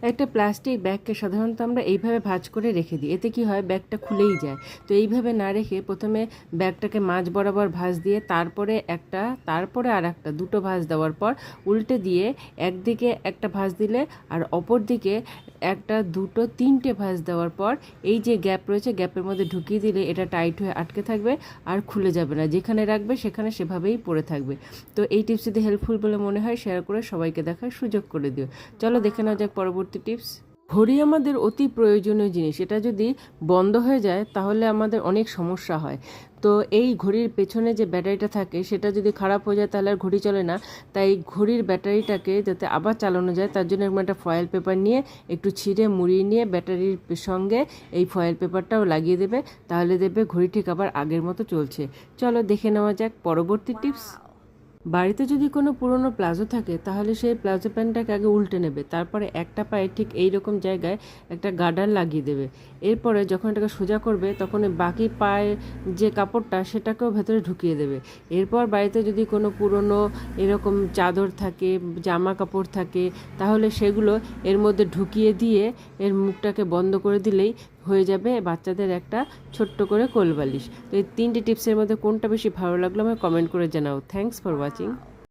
একটা প্লাস্টিক ব্যাগকে সাধারণত আমরা এইভাবে ভাঁজ করে রেখে দিই, এতে কি হয় ব্যাগটা খুলেই যায়। তো এইভাবে না রেখে প্রথমে ব্যাগটাকে মাঝ বরাবর ভাঁজ দিয়ে তারপরে আর একটা দুটো ভাঁজ দেওয়ার পর উল্টে দিয়ে একদিকে একটা ভাঁজ দিলে আর অপর দিকে একটা দুটো তিনটে ভাঁজ দেওয়ার পর এই যে গ্যাপ রয়েছে গ্যাপের মধ্যে ঢুকিয়ে দিলে এটা টাইট হয়ে আটকে থাকবে আর খুলে যাবে না, যেখানে রাখবে সেখানে সেভাবেই পড়ে থাকবে। তো এই টিপস যদি হেল্পফুল বলে মনে হয় শেয়ার করে সবাইকে দেখার সুযোগ করে দিও। চলো দেখে নেওয়া যাক পরবর্তী টিপস। ঘড়ি আমাদের অতি প্রয়োজনীয় জিনিস, এটা যদি বন্ধ হয়ে যায় তাহলে আমাদের অনেক সমস্যা হয়। তো এই ঘড়ির পেছনে যে ব্যাটারিটা থাকে সেটা যদি খারাপ হয়ে যায় তাহলে আর ঘড়ি চলে না। তাই ঘড়ির ব্যাটারিটাকে যাতে আবার চালানো যায় তার জন্য এরকম একটা ফয়েল পেপার নিয়ে একটু ছিঁড়ে মুড়িয়ে নিয়ে ব্যাটারির সঙ্গে এই ফয়েল পেপারটাও লাগিয়ে দেবে, তাহলে দেখবে ঘড়ি ঠিক আবার আগের মতো চলছে। চলো দেখে নেওয়া যাক পরবর্তী টিপস। বাড়িতে যদি কোনো পুরনো প্লাজো থাকে তাহলে সেই প্লাজো প্যান্টটাকে আগে উল্টে নেবে, তারপরে একটা পায়ে ঠিক এই রকম জায়গায় একটা গার্ডার লাগিয়ে দেবে। এরপরে যখন এটাকে সোজা করবে তখন বাকি পায়ে যে কাপড়টা সেটাকেও ভেতরে ঢুকিয়ে দেবে। এরপর বাড়িতে যদি কোনো পুরনো এরকম চাদর থাকে, জামা কাপড় থাকে, তাহলে সেগুলো এর মধ্যে ঢুকিয়ে দিয়ে এর মুখটাকে বন্ধ করে দিলেই হয়ে যাবে বাচ্চাদের একটা ছোট্ট করে কোলবালিশ। তো এই তিনটে টিপসের মধ্যে কোনটা বেশি ভালো লাগলো আমায় কমেন্ট করে জানাও। Thanks for watching.